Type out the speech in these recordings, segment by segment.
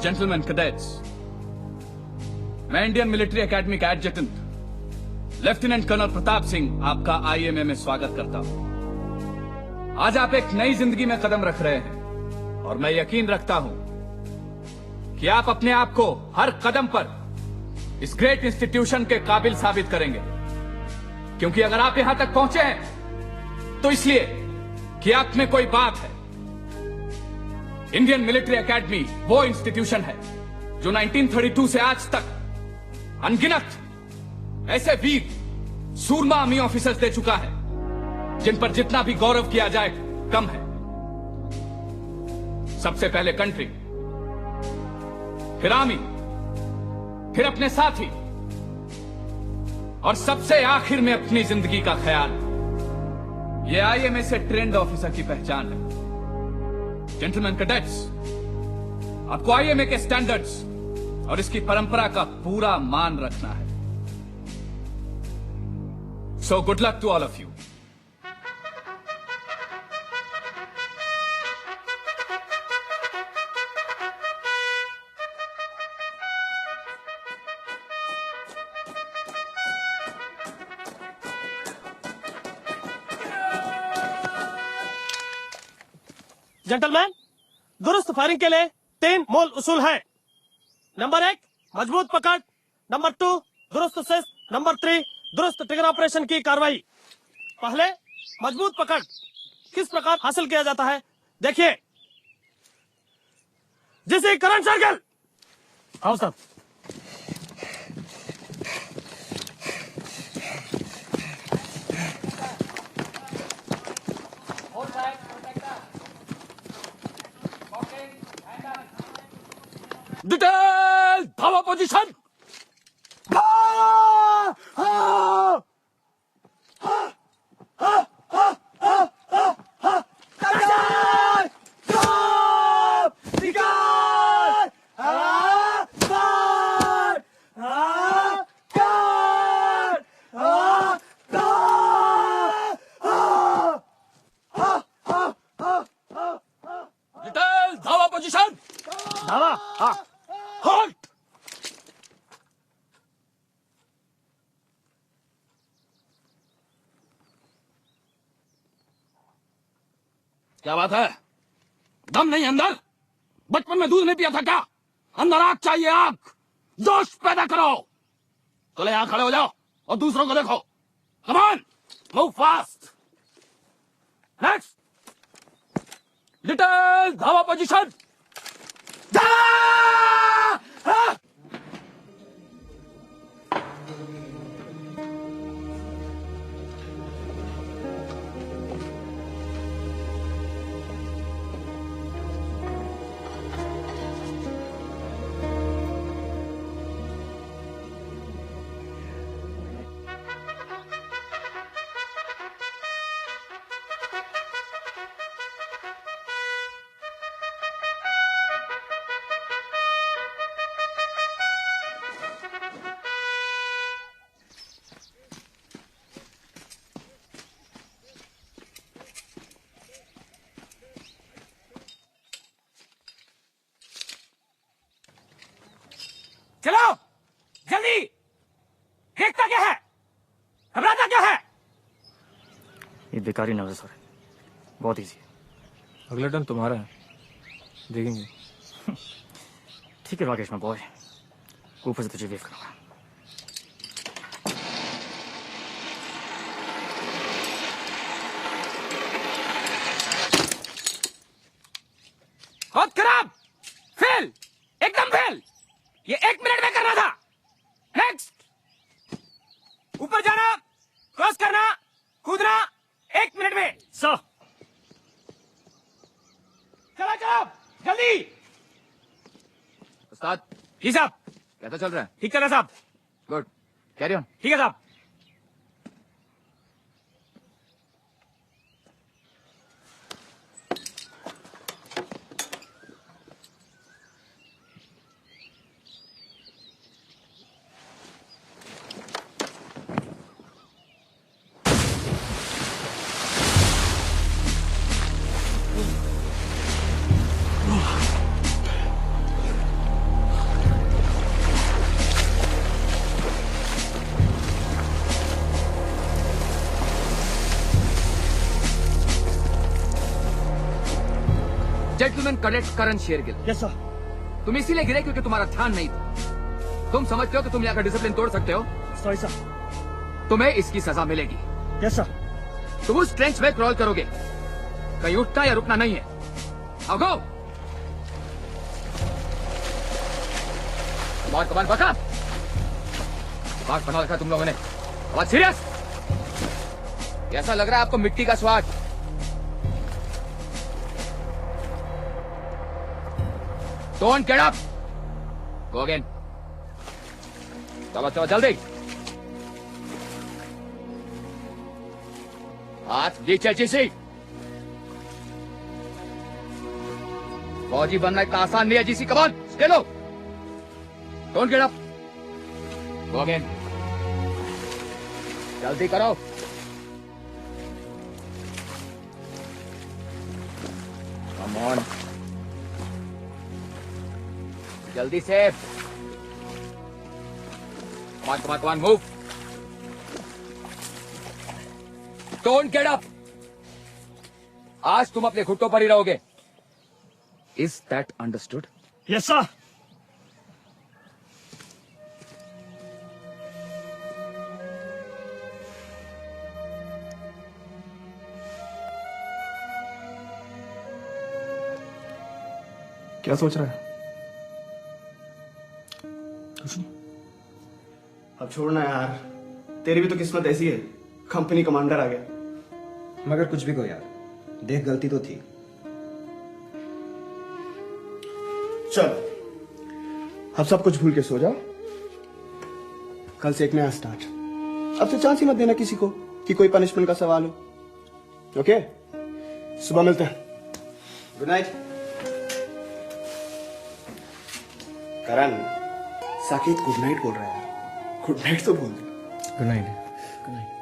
Gentleman cadets, मैं Indian military academy का एडजटेंट lieutenant colonel Pratap Singh आपका आईएमए में स्वागत करता हूं। आज आप एक नई जिंदगी में कदम रख रहे हैं और मैं यकीन रखता हूं कि आप अपने आप को हर कदम पर इस ग्रेट इंस्टीट्यूशन के काबिल साबित करेंगे, क्योंकि अगर आप यहां तक पहुंचे हैं तो इसलिए कि आप में कोई बात है। इंडियन मिलिट्री एकेडमी वो इंस्टीट्यूशन है जो 1932 से आज तक अनगिनत ऐसे वीर सूरमा आर्मी ऑफिसर्स दे चुका है जिन पर जितना भी गौरव किया जाए कम है। सबसे पहले कंट्री, फिर आर्मी, फिर अपने साथी और सबसे आखिर में अपनी जिंदगी का ख्याल। यह आईएमए से ट्रेंड ऑफिसर की पहचान है। जेंटलमैन कैडेट्स, आपको आईएमए के स्टैंडर्ड्स और इसकी परंपरा का पूरा मान रखना है। So good luck to all of you. Gentleman, दुरुस्त फायरिंग के लिए 3 मूल उसूल हैं। नंबर 1, मजबूत पकड़। नंबर 2, दुरुस्त सेस। नंबर 3, दुरुस्त ट्रिगर ऑपरेशन की कार्रवाई। पहले मजबूत पकड़ किस प्रकार हासिल किया जाता है, देखिए। जैसे करंट सर्कल। आओ साहब। डिटेल धावा पोजीशन। डिटेल धावा पोजीशन। धावा। हाँ। होल्ड। क्या बात है? दम नहीं अंदर? बचपन में दूध नहीं पिया था क्या? अंदर आग चाहिए, आग। जोश पैदा करो। चले यहां खड़े हो जाओ और दूसरों को देखो। Come on, move fast. Next, detail धावा पोजीशन। चलो जल्दी, देखता क्या है, घबराता क्या है? ये बेकारी नजर सर, बहुत इजी है। अगला टर्न तुम्हारा है, देखेंगे। ठीक है राकेश मैं बॉय, ऊपर से तुझे वेव करूंगा। बहुत खराब, फेल, एकदम फेल। ये 1 मिनट में करना था। नेक्स्ट, ऊपर जाना, क्रॉस करना, कूदना 1 मिनट में। सर। चलो चलो जल्दी। उस्ताद जी साहब। कैसा चल रहा है? ठीक चल रहा साहब। Good, carry on. ठीक है साहब। Gentleman cadet Karan Shergill. Yes sir. तुम इसीलिए गिरे क्योंकि तुम्हारा ध्यान नहीं था। तुम समझते हो कि तुम यहाँ का डिसिप्लिन तोड़ सकते हो? Sorry sir. तुम्हें इसकी सजा मिलेगी। Yes sir. तुम उस ट्रेंच में क्रॉल करोगे, कहीं उठना या रुकना नहीं है। आओ गो। कमान बका। दिमाग बना रखा तुम लोगों ने। आवाज सीरियस। कैसा लग रहा है आपको मिट्टी का स्वाद? Don't get up. Go again. चलो जल्दी। हाथ नीचे जीसी। फौजी बनना इतना आसान नहीं है GC. Come on, stay low. Don't get up. Go again. जल्दी करो। Come on. जल्दी से। Come on, move. Don't get up. आज तुम अपने घुटनों पर ही रहोगे। Is that understood? Yes sir. क्या सोच रहा है? कुछ नहीं। अब छोड़ना यार, तेरी भी तो किस्मत ऐसी है, कंपनी कमांडर आ गया। मगर कुछ भी कहो यार, देख गलती तो थी। चल अब सब कुछ भूल के सो जाओ। कल से एक नया स्टार्ट। अब से चांस ही मत देना किसी को कि कोई पनिशमेंट का सवाल हो। ओके, सुबह मिलते हैं। Good night. Karan, Saket good night बोल रहा है यार। गुड नाइट तो बोल दे। Good night. Good night.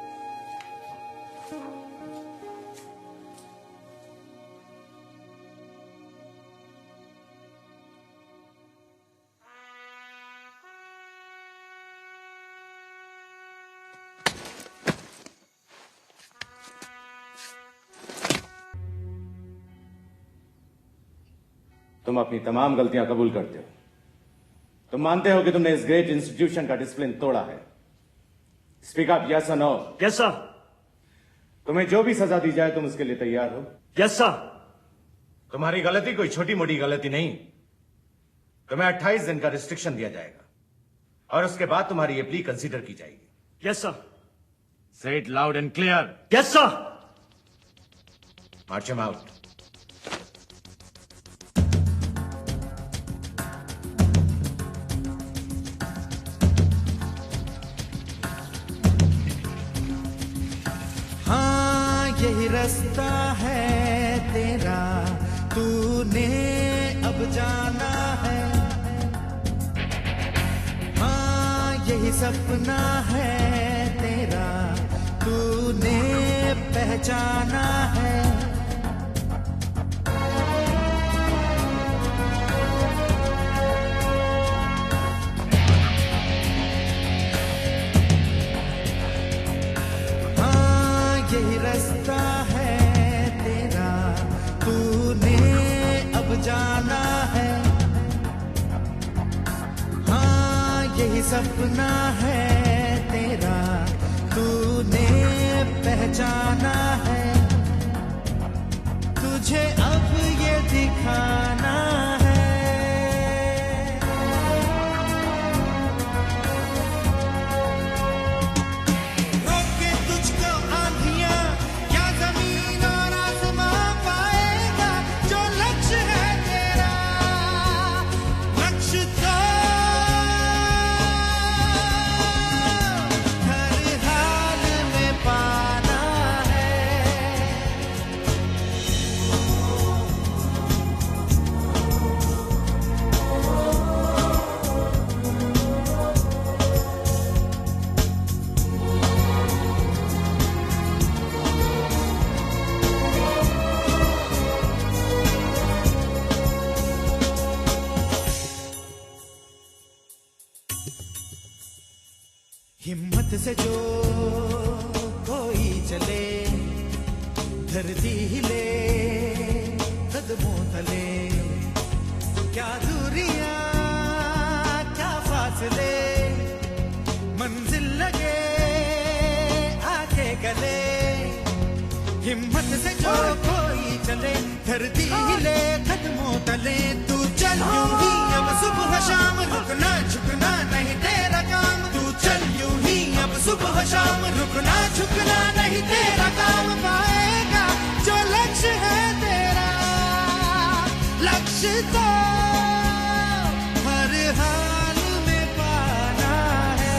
तुम अपनी तमाम गलतियां कबूल करते हो। तुम मानते हो कि तुमने इस ग्रेट इंस्टीट्यूशन का डिसिप्लिन तोड़ा है। स्पीक अप, यस और नो? Yes sir. तुम्हें जो भी सजा दी जाए तुम उसके लिए तैयार हो? Yes sir. तुम्हारी गलती कोई छोटी मोटी गलती नहीं। तुम्हें 28 दिन का रिस्ट्रिक्शन दिया जाएगा और उसके बाद तुम्हारी ये प्ली कंसीडर की जाएगी। Yes sir. Say it loud and clear. Yes sir. March him out. यही रास्ता है तेरा, तूने अब जाना है। हाँ यही सपना है तेरा, तूने पहचाना है। यही रास्ता है तेरा, तूने अब जाना है। हाँ यही सपना है तेरा, तूने पहचाना है। तुझे अब ये दिखाना है। रोके तुझको आंधियां क्या जमीन और आसमां पाएगा, जो लक्ष्य है तेरा, लक्ष्य तो हर हाल में पाना है। हिम्मत से जो कोई चले, धरती हिले कदमों तले। धरती हिले कदमों तले तू चल यूं ही अब सुबह शाम रुकना झुकना नहीं तेरा काम तू चल यूं ही अब सुबह शाम रुकना झुकना नहीं तेरा काम पाएगा जो लक्ष्य है तेरा लक्ष्य तो हर हाल में पाना है।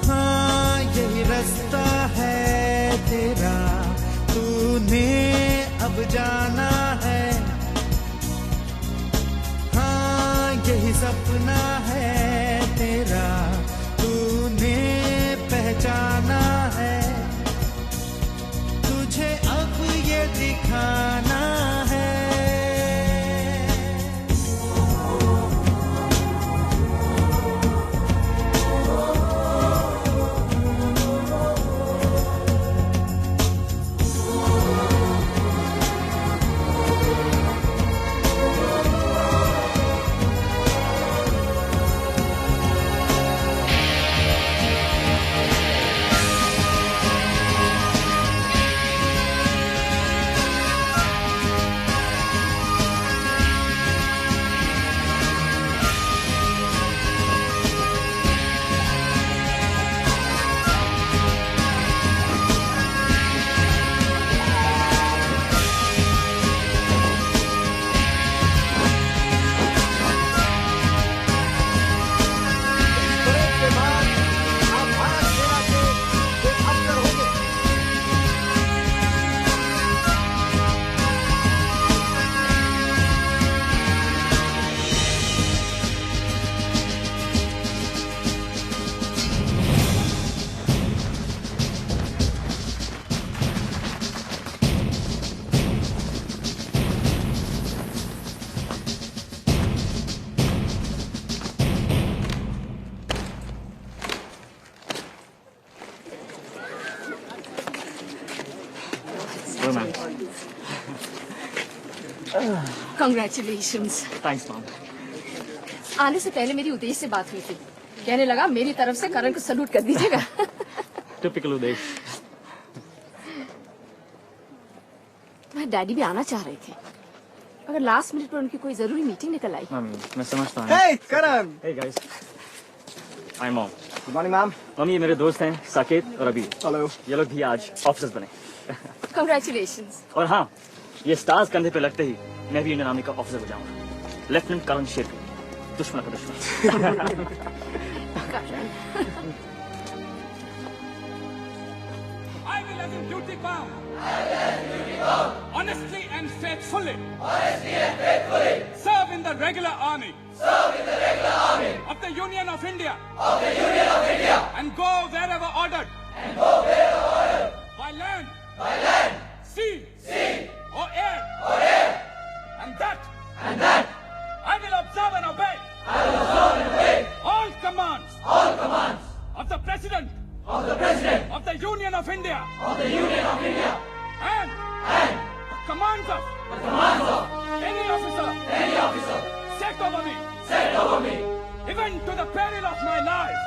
हाँ यही रास्ता है तेरा तूने अब जाना है। हाँ यही सपना है तेरा तूने पहचाना है। तुझे अब ये दिखाना है। Well, ma'am. Congratulations. Thanks, ma'am. आने से पहले मेरी उदेश से बात हुई थी, कहने लगा मेरी तरफ से करण को सलूट कर दीजिएगा। Typical उदेश। तुम्हारे डैडी भी आना चाह रहे थे, अगर लास्ट मिनट पर उनकी कोई जरूरी मीटिंग निकल आई। मैम मैं समझता हूँ। Hey, Karan! Hey guys. Hi mom. Good morning, ma'am. Mummy ये मेरे दोस्त हैं साकेत और अभी। Hello. ये लोग भी आज ऑफिसर्स बने। Congratulations. और हाँ ये स्टार्स कंधे पे लगते ही मैं भी इंडियन आर्मी का ऑफिसर हो जाऊंगा। लेफ्टिनेंट करण शेरगिल, दुश्मन का दुश्मन। I will as in duty bound. Honestly and faithfully. Serve in the regular army. Of the Union of India. And go wherever ordered. By land. Sea. Or air. And that. I will observe and obey. All commands. Of the President. Of the Union of India. And commands of any officer set over me. Even to the peril of my life.